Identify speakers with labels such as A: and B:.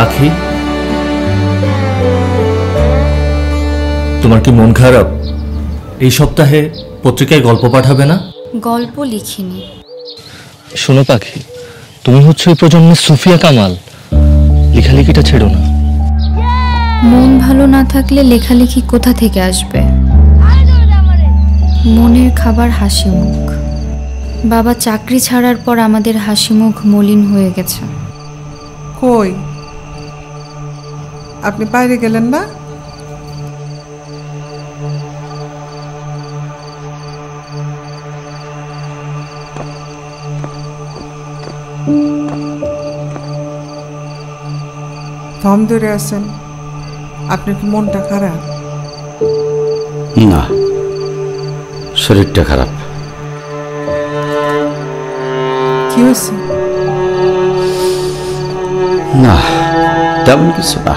A: পাখি, তোমার কি মন খারাপ? এই সপ্তাহে পত্রিকায় গল্প পাঠাবে না?
B: গল্প লিখিনি।
A: শোনো পাখি, তুমি হচ্ছে এই প্রজন্মের সুফিয়া কামাল, লেখালেখিটা ছেড়ো না।
B: মন ভালো না থাকলে লেখালেখি কোথা থেকে আসবে? মনের খাবার হাসি মুখ। বাবা চাকরি ছাড়ার পর আমাদের হাসি মুখ মলিন হয়ে গেছে।
C: কই আপনি বাইরে গেলেন না? থম ধরে আছেন, আপনার কি মনটা খারাপ?
D: না, শরীরটা খারাপ।
C: কি হয়েছে?
D: না, তেমন কিছু না।